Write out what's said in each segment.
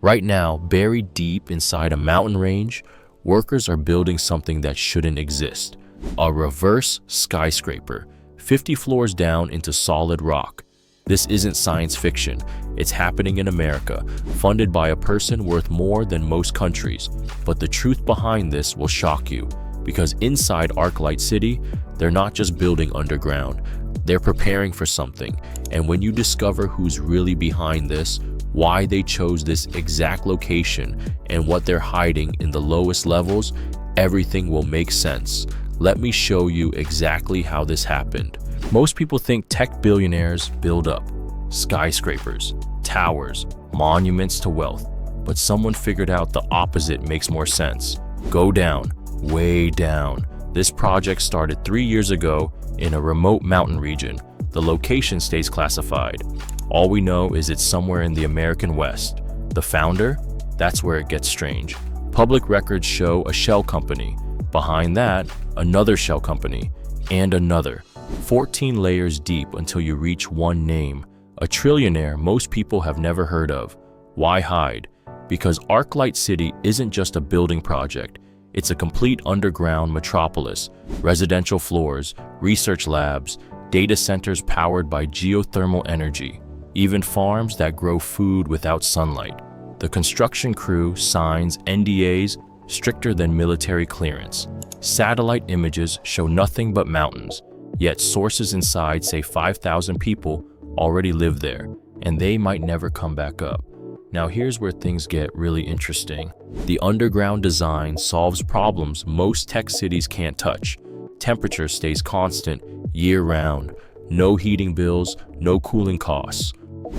Right now, buried deep inside a mountain range, workers are building something that shouldn't exist. A reverse skyscraper, 50 floors down into solid rock. This isn't science fiction. It's happening in America, funded by a person worth more than most countries. But the truth behind this will shock you, because inside Arclight City, they're not just building underground. They're preparing for something. And when you discover who's really behind this, why they chose this exact location, and what they're hiding in the lowest levels, everything will make sense. Let me show you exactly how this happened. Most people think tech billionaires build up skyscrapers, towers, monuments to wealth, but someone figured out the opposite makes more sense. Go down, way down. This project started 3 years ago in a remote mountain region. The location stays classified. All we know is it's somewhere in the American West. The founder? That's where it gets strange. Public records show a shell company. Behind that, another shell company, and another. 14 layers deep until you reach one name. A trillionaire most people have never heard of. Why hide? Because Arclight City isn't just a building project. It's a complete underground metropolis. Residential floors, research labs, data centers powered by geothermal energy, even farms that grow food without sunlight. The construction crew signs NDAs stricter than military clearance. Satellite images show nothing but mountains, yet sources inside say 5,000 people already live there, and they might never come back up. Now here's where things get really interesting. The underground design solves problems most tech cities can't touch. Temperature stays constant year-round. No heating bills, no cooling costs.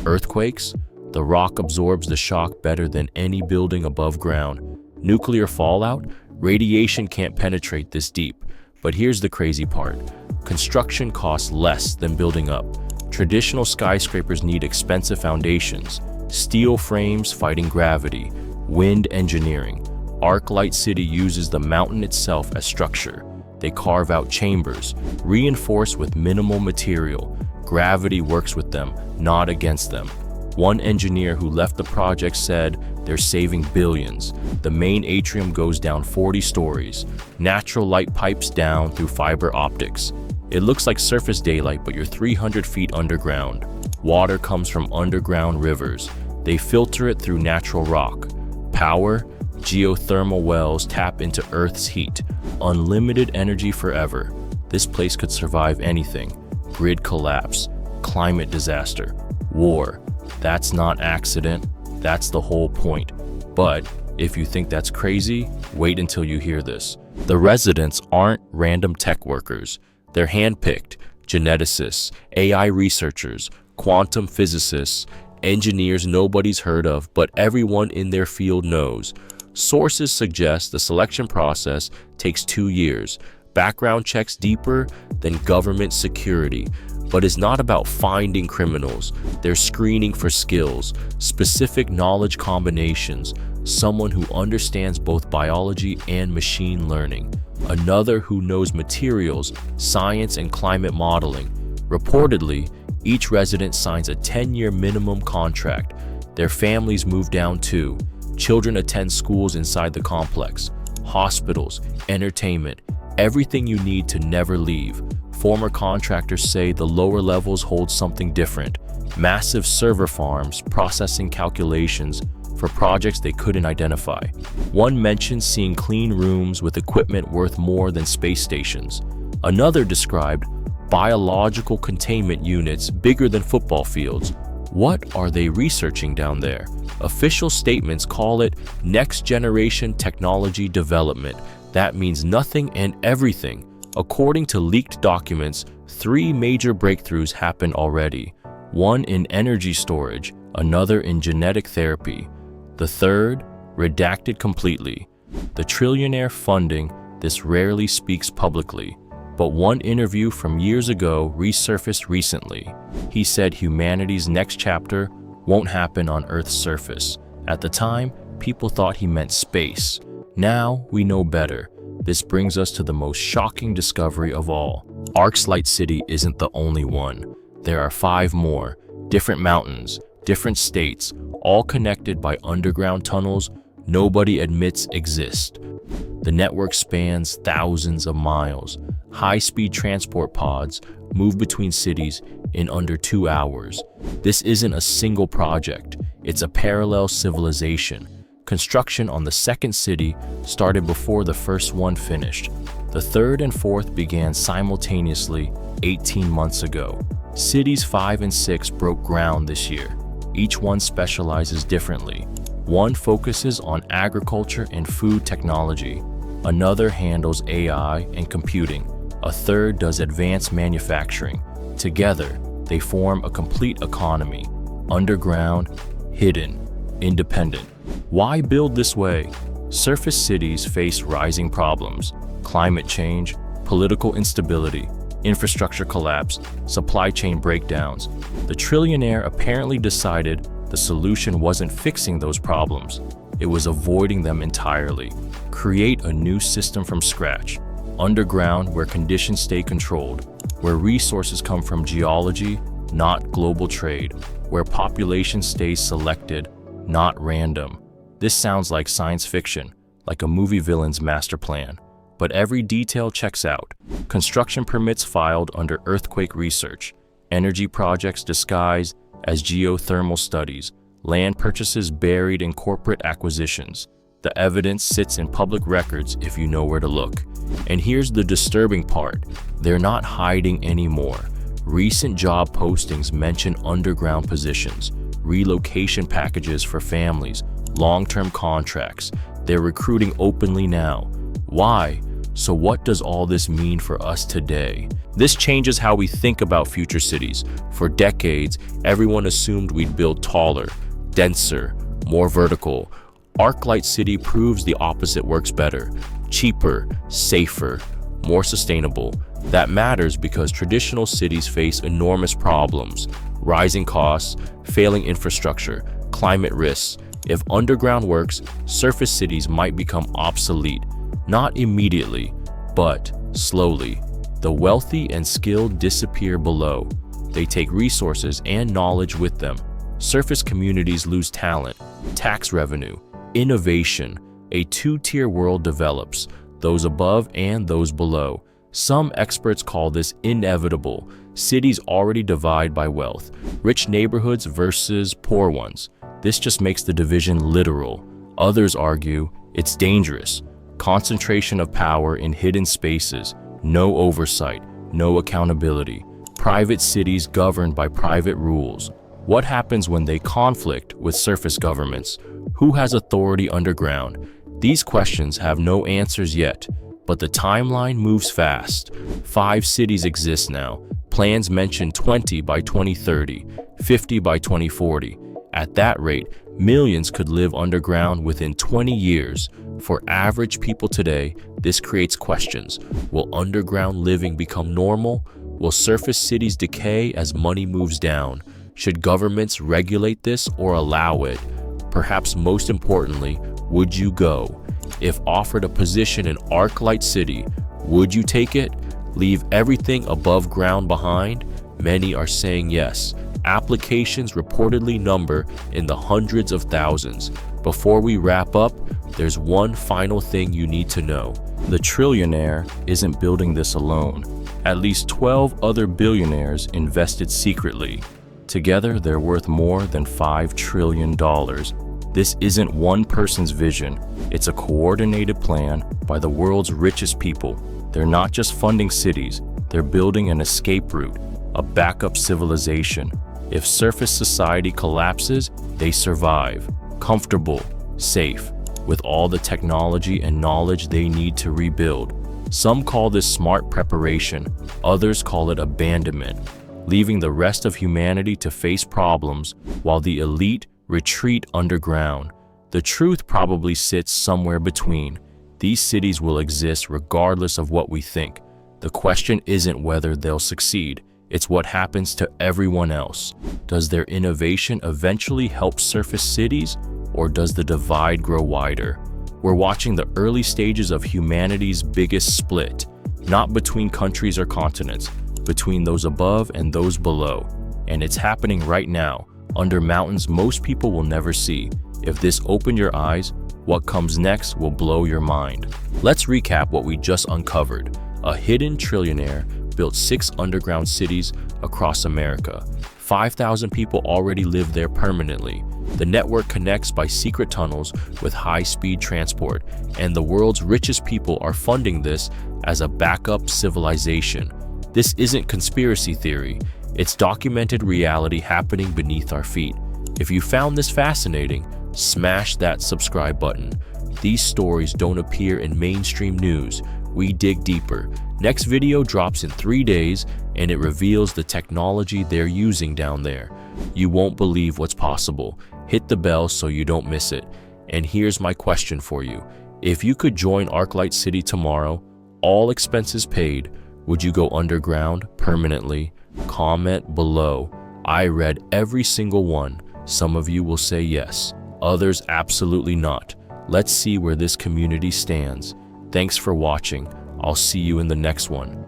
Earthquakes? The rock absorbs the shock better than any building above ground. Nuclear fallout? Radiation can't penetrate this deep. But here's the crazy part. Construction costs less than building up. Traditional skyscrapers need expensive foundations, steel frames fighting gravity, wind engineering. Arclight City uses the mountain itself as structure. They carve out chambers, reinforced with minimal material. Gravity works with them, not against them. One engineer who left the project said they're saving billions. The main atrium goes down 40 stories. Natural light pipes down through fiber optics. It looks like surface daylight, but you're 300 feet underground. Water comes from underground rivers. They filter it through natural rock. Power? Geothermal wells tap into Earth's heat. Unlimited energy forever. This place could survive anything. Grid collapse, climate disaster, war. That's not accident, that's the whole point. But if you think that's crazy, wait until you hear this. The residents aren't random tech workers. They're handpicked, geneticists, AI researchers, quantum physicists, engineers nobody's heard of, but everyone in their field knows. Sources suggest the selection process takes 2 years. Background checks deeper than government security. But it's not about finding criminals. They're screening for skills, specific knowledge combinations, someone who understands both biology and machine learning, another who knows materials, science, and climate modeling. Reportedly, each resident signs a 10-year minimum contract. Their families move down too. Children attend schools inside the complex, hospitals, entertainment, everything you need to never leave. Former contractors say the lower levels hold something different. Massive server farms processing calculations for projects they couldn't identify. One mentioned seeing clean rooms with equipment worth more than space stations. Another described biological containment units bigger than football fields. What are they researching down there? Official statements call it next-generation technology development. That means nothing and everything. According to leaked documents, 3 major breakthroughs happened already. One in energy storage, another in genetic therapy. The third, redacted completely. The Trillionaire funding, this rarely speaks publicly. But one interview from years ago resurfaced recently. He said humanity's next chapter won't happen on Earth's surface. At the time, people thought he meant space. Now we know better. This brings us to the most shocking discovery of all. Arclight City isn't the only one. There are 5 more, different mountains, different states, all connected by underground tunnels nobody admits exist. The network spans thousands of miles. High-speed transport pods move between cities in under 2 hours. This isn't a single project, it's a parallel civilization. Construction on the second city started before the first one finished. The third and fourth began simultaneously 18 months ago. Cities 5 and 6 broke ground this year. Each one specializes differently. One focuses on agriculture and food technology. Another handles AI and computing. A third does advanced manufacturing. Together, they form a complete economy. Underground, hidden, independent. Why build this way? Surface cities face rising problems: climate change, political instability, infrastructure collapse, supply chain breakdowns. The Trillionaire apparently decided the solution wasn't fixing those problems. It was avoiding them entirely. Create a new system from scratch. Underground, where conditions stay controlled, where resources come from geology, not global trade, where population stays selected, not random. This sounds like science fiction, like a movie villain's master plan. But every detail checks out. Construction permits filed under earthquake research, energy projects disguised as geothermal studies, land purchases buried in corporate acquisitions. The evidence sits in public records if you know where to look. And here's the disturbing part: they're not hiding anymore. Recent job postings mention underground positions, relocation packages for families, long-term contracts. They're recruiting openly now. Why? So what does all this mean for us today? This changes how we think about future cities. For decades, everyone assumed we'd build taller, denser, more vertical. Arclight City proves the opposite works better: cheaper, safer, more sustainable. That matters because traditional cities face enormous problems: rising costs, failing infrastructure, climate risks. If underground works, surface cities might become obsolete. Not immediately, but slowly. The wealthy and skilled disappear below. They take resources and knowledge with them. Surface communities lose talent, tax revenue, innovation. A two-tier world develops, those above and those below. Some experts call this inevitable. Cities already divide by wealth, rich neighborhoods versus poor ones. This just makes the division literal. Others argue it's dangerous. Concentration of power in hidden spaces, no oversight, no accountability. Private cities governed by private rules. What happens when they conflict with surface governments? Who has authority underground? These questions have no answers yet, but the timeline moves fast. 5 cities exist now. Plans mention 20 by 2030, 50 by 2040. At that rate, millions could live underground within 20 years. For average people today, this creates questions. Will underground living become normal? Will surface cities decay as money moves down? Should governments regulate this or allow it? Perhaps most importantly, would you go? If offered a position in Arclight City, would you take it? Leave everything above ground behind? Many are saying yes. Applications reportedly number in the hundreds of thousands. Before we wrap up, there's one final thing you need to know. The Trillionaire isn't building this alone. At least 12 other billionaires invested secretly. Together, they're worth more than $5 trillion. This isn't one person's vision. It's a coordinated plan by the world's richest people. They're not just funding cities, they're building an escape route, a backup civilization. If surface society collapses, they survive, comfortable, safe, with all the technology and knowledge they need to rebuild. Some call this smart preparation, others call it abandonment, leaving the rest of humanity to face problems while the elite retreat underground. The truth probably sits somewhere between. These cities will exist regardless of what we think. The question isn't whether they'll succeed, it's what happens to everyone else. Does their innovation eventually help surface cities, or does the divide grow wider? We're watching the early stages of humanity's biggest split, not between countries or continents, between those above and those below. And it's happening right now, under mountains most people will never see. If this opened your eyes, what comes next will blow your mind. Let's recap what we just uncovered. A hidden trillionaire built 6 underground cities across America. 5,000 people already live there permanently. The network connects by secret tunnels with high-speed transport, and the world's richest people are funding this as a backup civilization. This isn't conspiracy theory. It's documented reality happening beneath our feet. If you found this fascinating, smash that subscribe button. These stories don't appear in mainstream news. We dig deeper. Next video drops in 3 days, and it reveals the technology they're using down there. You won't believe what's possible. Hit the bell so you don't miss it. And here's my question for you. If you could join Arclight City tomorrow, all expenses paid, would you go underground permanently? Comment below. I read every single one. Some of you will say yes, others absolutely not. Let's see where this community stands. Thanks for watching. I'll see you in the next one.